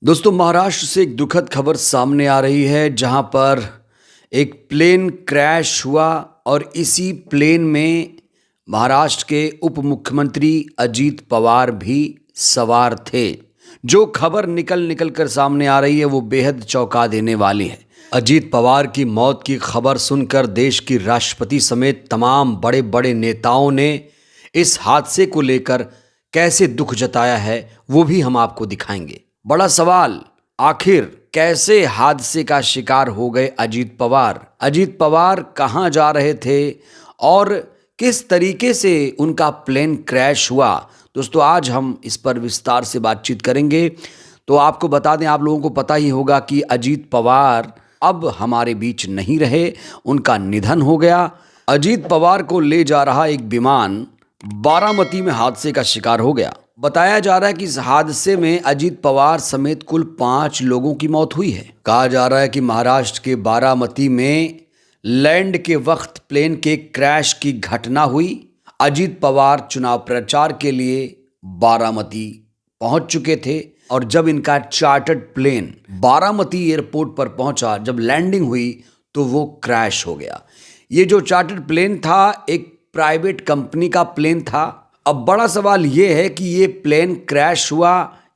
दोस्तों, महाराष्ट्र से एक दुखद खबर सामने आ रही है जहां पर एक प्लेन क्रैश हुआ और इसी प्लेन में महाराष्ट्र के उप मुख्यमंत्री अजीत पवार भी सवार थे। जो खबर निकल कर सामने आ रही है वो बेहद चौंका देने वाली है। अजीत पवार की मौत की खबर सुनकर देश की राष्ट्रपति समेत तमाम बड़े बड़े नेताओं ने इस हादसे को लेकर कैसे दुख जताया है वो भी हम आपको दिखाएंगे। बड़ा सवाल, आखिर कैसे हादसे का शिकार हो गए अजीत पवार? अजीत पवार कहां जा रहे थे और किस तरीके से उनका प्लेन क्रैश हुआ? दोस्तों, आज हम इस पर विस्तार से बातचीत करेंगे। तो आपको बता दें, आप लोगों को पता ही होगा कि अजीत पवार अब हमारे बीच नहीं रहे, उनका निधन हो गया। अजीत पवार को ले जा रहा एक विमान बारामती में हादसे का शिकार हो गया। बताया जा रहा है कि इस हादसे में अजीत पवार समेत कुल 5 लोगों की मौत हुई है। कहा जा रहा है कि महाराष्ट्र के बारामती में लैंड के वक्त प्लेन के क्रैश की घटना हुई। अजीत पवार चुनाव प्रचार के लिए बारामती पहुंच चुके थे और जब इनका चार्टर्ड प्लेन बारामती एयरपोर्ट पर पहुंचा, जब लैंडिंग हुई तो वो क्रैश हो गया। ये जो चार्टर्ड प्लेन था एक प्राइवेट कंपनी का प्लेन था। अब बड़ा सवाल ये है कि ये प्लेन क्रैश हुआ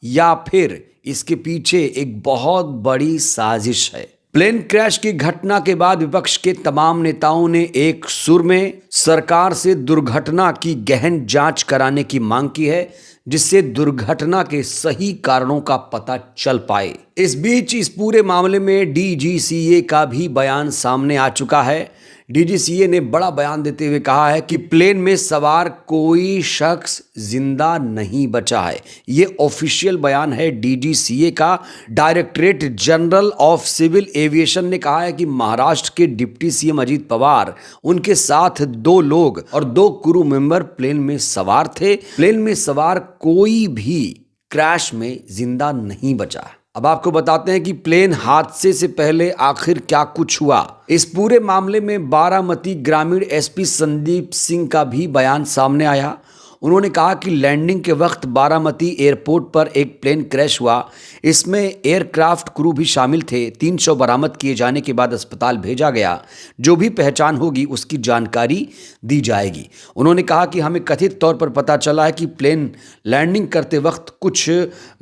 या फिर इसके पीछे एक बहुत बड़ी साजिश है। प्लेन क्रैश की घटना के बाद विपक्ष के तमाम नेताओं ने एक सुर में सरकार से दुर्घटना की गहन जांच कराने की मांग की है, जिससे दुर्घटना के सही कारणों का पता चल पाए। इस बीच इस पूरे मामले में डीजीसीए का भी बयान सामने आ चुका है। डीजीसीए ने बड़ा बयान देते हुए कहा है कि प्लेन में सवार कोई शख्स जिंदा नहीं बचा है। ये ऑफिशियल बयान है डीजीसीए का। Directorate general of civil aviation ने कहा है कि महाराष्ट्र के डिप्टी सीएम अजीत पवार, उनके साथ 2 लोग और 2 क्रू मेंबर प्लेन में सवार थे। प्लेन में सवार कोई भी क्रैश में जिंदा नहीं बचा। अब आपको बताते हैं कि प्लेन हादसे से पहले आखिर क्या कुछ हुआ। इस पूरे मामले में बारामती ग्रामीण एसपी संदीप सिंह का भी बयान सामने आया। उन्होंने कहा कि लैंडिंग के वक्त बारामती एयरपोर्ट पर एक प्लेन क्रैश हुआ। इसमें एयरक्राफ्ट क्रू भी शामिल थे। 300 बरामद किए जाने के बाद अस्पताल भेजा गया। जो भी पहचान होगी उसकी जानकारी दी जाएगी। उन्होंने कहा कि हमें कथित तौर पर पता चला है कि प्लेन लैंडिंग करते वक्त कुछ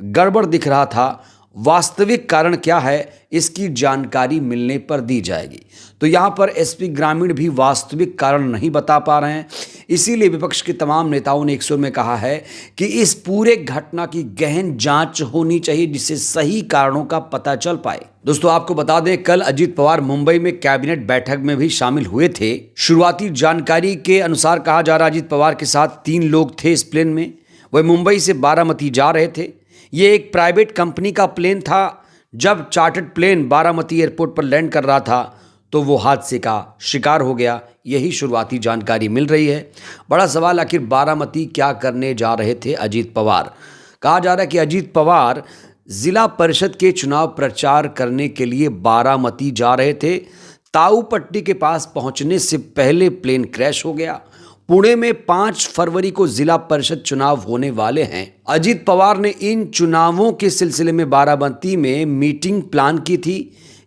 गड़बड़ दिख रहा था। वास्तविक कारण क्या है इसकी जानकारी मिलने पर दी जाएगी। तो यहाँ पर एसपी ग्रामीण भी वास्तविक कारण नहीं बता पा रहे हैं। इसीलिए विपक्ष के तमाम नेताओं ने एक सुर में कहा है कि इस पूरे घटना की गहन जांच होनी चाहिए, जिससे सही कारणों का पता चल पाए। दोस्तों, आपको बता दें, कल अजीत पवार मुंबई में कैबिनेट बैठक में भी शामिल हुए थे। शुरुआती जानकारी के अनुसार कहा जा रहा है अजीत पवार के साथ 3 लोग थे इस प्लेन में। वह मुंबई से बारामती जा रहे थे। ये एक प्राइवेट कंपनी का प्लेन था। जब चार्टर्ड प्लेन बारामती एयरपोर्ट पर लैंड कर रहा था तो वो हादसे का शिकार हो गया। यही शुरुआती जानकारी मिल रही है। बड़ा सवाल, आखिर बारामती क्या करने जा रहे थे अजीत पवार? कहा जा रहा है कि अजीत पवार जिला परिषद के चुनाव प्रचार करने के लिए बारामती जा रहे थे। ताऊ पट्टी के पास पहुंचने से पहले प्लेन क्रैश हो गया। पुणे में 5 फरवरी को जिला परिषद चुनाव होने वाले हैं। अजीत पवार ने इन चुनावों के सिलसिले में बारामती में मीटिंग प्लान की थी।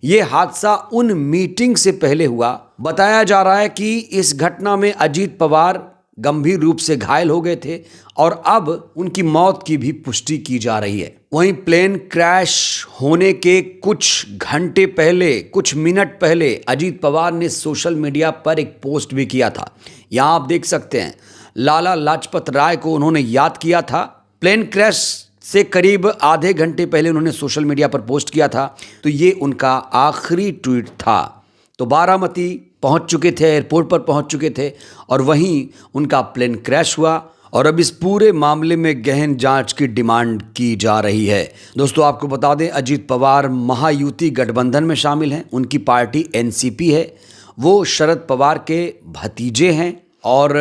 ये हादसा उन मीटिंग से पहले हुआ। बताया जा रहा है कि इस घटना में अजीत पवार गंभीर रूप से घायल हो गए थे और अब उनकी मौत की भी पुष्टि की जा रही है। वहीं प्लेन क्रैश होने के कुछ घंटे पहले, कुछ मिनट पहले अजीत पवार ने सोशल मीडिया पर एक पोस्ट भी किया था। यहाँ आप देख सकते हैं, लाला लाजपत राय को उन्होंने याद किया था। प्लेन क्रैश से करीब आधे घंटे पहले उन्होंने सोशल मीडिया पर पोस्ट किया था। तो ये उनका आखिरी ट्वीट था। तो बारामती पहुंच चुके थे, एयरपोर्ट पर पहुंच चुके थे और वहीं उनका प्लेन क्रैश हुआ और अब इस पूरे मामले में गहन जांच की डिमांड की जा रही है। दोस्तों, आपको बता दें, अजीत पवार महायुति गठबंधन में शामिल हैं। उनकी पार्टी एनसीपी है। वो शरद पवार के भतीजे हैं। और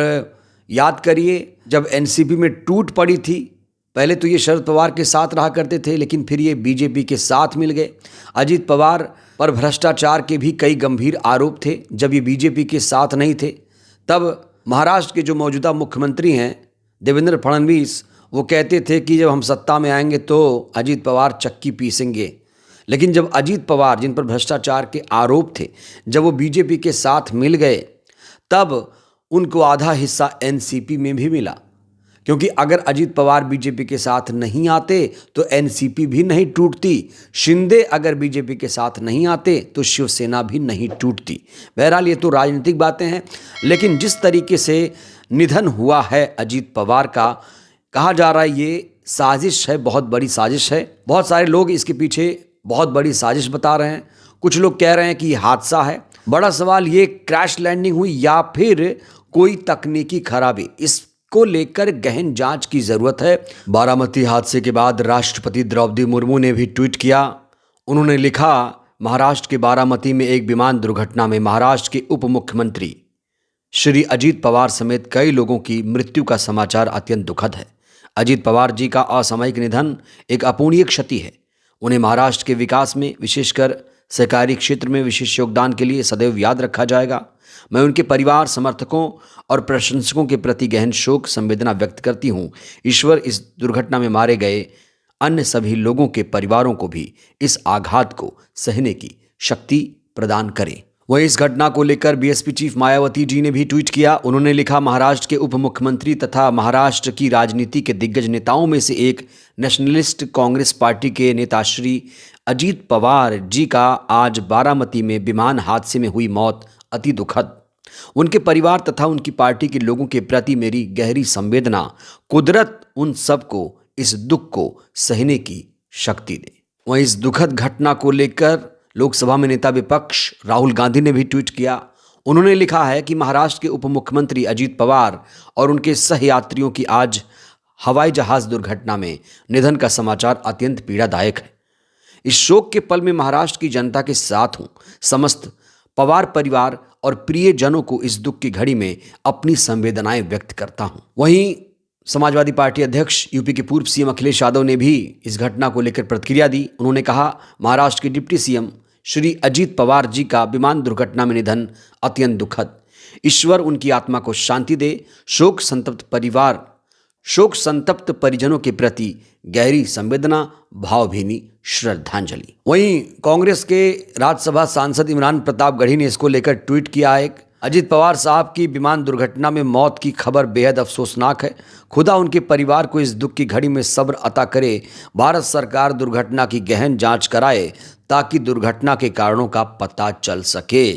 याद करिए, जब एनसीपी में टूट पड़ी थी, पहले तो ये शरद पवार के साथ रहा करते थे, लेकिन फिर ये बीजेपी के साथ मिल गए। अजीत पवार पर भ्रष्टाचार के भी कई गंभीर आरोप थे। जब ये बीजेपी के साथ नहीं थे, तब महाराष्ट्र के जो मौजूदा मुख्यमंत्री हैं देवेंद्र फडणवीस, वो कहते थे कि जब हम सत्ता में आएंगे तो अजीत पवार चक्की पीसेंगे। लेकिन जब अजीत पवार, जिन पर भ्रष्टाचार के आरोप थे, जब वो बीजेपी के साथ मिल गए, तब उनको आधा हिस्सा एनसीपी में भी मिला। क्योंकि अगर अजीत पवार बीजेपी के साथ नहीं आते तो एनसीपी भी नहीं टूटती, शिंदे अगर बीजेपी के साथ नहीं आते तो शिवसेना भी नहीं टूटती। बहरहाल ये तो राजनीतिक बातें हैं, लेकिन जिस तरीके से निधन हुआ है अजीत पवार का, कहा जा रहा है ये साजिश है, बहुत बड़ी साजिश है। बहुत सारे लोग इसके पीछे बहुत बड़ी साजिश बता रहे हैं, कुछ लोग कह रहे हैं कि ये हादसा है। बड़ा सवाल ये क्रैश लैंडिंग हुई या फिर कोई तकनीकी खराबी, इसको लेकर गहन जांच की जरूरत है। बारामती हादसे के बाद राष्ट्रपति द्रौपदी मुर्मू ने भी ट्वीट किया। उन्होंने लिखा, महाराष्ट्र के बारामती में एक विमान दुर्घटना में महाराष्ट्र के उप मुख्यमंत्री श्री अजीत पवार समेत कई लोगों की मृत्यु का समाचार अत्यंत दुखद है। अजीत पवार जी का असामयिक निधन एक अपूरणीय क्षति है। उन्हें महाराष्ट्र के विकास में, विशेषकर सहकारी क्षेत्र में विशेष योगदान के लिए सदैव याद रखा जाएगा। मैं उनके परिवार, समर्थकों और प्रशंसकों के प्रति गहन शोक संवेदना व्यक्त करती हूँ। ईश्वर इस दुर्घटना में मारे गए अन्य सभी लोगों के परिवारों को भी इस आघात को सहने की शक्ति प्रदान करे। वहीं इस घटना को लेकर बीएसपी चीफ मायावती जी ने भी ट्वीट किया। उन्होंने लिखा, महाराष्ट्र के उप मुख्यमंत्री तथा महाराष्ट्र की राजनीति के दिग्गज नेताओं में से एक नेशनलिस्ट कांग्रेस पार्टी के नेता श्री अजीत पवार जी का आज बारामती में विमान हादसे में हुई मौत अति दुखद। उनके परिवार तथा उनकी पार्टी के लोगों के प्रति मेरी गहरी संवेदना। कुदरत उन सबको इस दुख को सहने की शक्ति दे। वहीं इस दुखद घटना को लेकर लोकसभा में नेता विपक्ष राहुल गांधी ने भी ट्वीट किया। उन्होंने लिखा है कि महाराष्ट्र के उप मुख्यमंत्री अजीत पवार और उनके सहयात्रियों की आज हवाई जहाज दुर्घटना में निधन का समाचार अत्यंत पीड़ादायक है। इस शोक के पल में महाराष्ट्र की जनता के साथ हूं। समस्त पवार परिवार और प्रियजनों को इस दुख की घड़ी में अपनी संवेदनाएं व्यक्त करता हूं। वहीं समाजवादी पार्टी अध्यक्ष यूपी के पूर्व सीएम अखिलेश यादव ने भी इस घटना को लेकर प्रतिक्रिया दी। उन्होंने कहा, महाराष्ट्र के डिप्टी सीएम श्री अजीत पवार जी का विमान दुर्घटना में निधन अत्यंत दुखद। ईश्वर उनकी आत्मा को शांति दे। शोक संतप्त परिजनों के प्रति गहरी संवेदना, भावभीनी श्रद्धांजलि। वहीं कांग्रेस के राज्यसभा सांसद इमरान प्रतापगढ़ी ने इसको लेकर ट्वीट किया एक, अजीत पवार साहब की विमान दुर्घटना में मौत की खबर बेहद अफसोसनाक है। खुदा उनके परिवार को इस दुख की घड़ी में सब्र अता करे। भारत सरकार दुर्घटना की गहन जांच कराए ताकि दुर्घटना के कारणों का पता चल सके।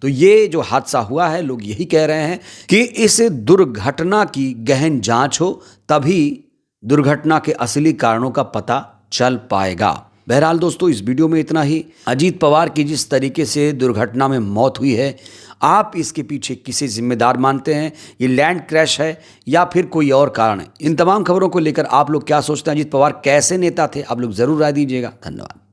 तो ये जो हादसा हुआ है, लोग यही कह रहे हैं कि इस दुर्घटना की गहन जांच हो, तभी दुर्घटना के असली कारणों का पता चल पाएगा। बहरहाल दोस्तों, इस वीडियो में इतना ही। अजीत पवार की जिस तरीके से दुर्घटना में मौत हुई है, आप इसके पीछे किसे जिम्मेदार मानते हैं? ये लैंड क्रैश है या फिर कोई और कारण है? इन तमाम खबरों को लेकर आप लोग क्या सोचते हैं? अजीत पवार कैसे नेता थे? आप लोग जरूर राय दीजिएगा। धन्यवाद।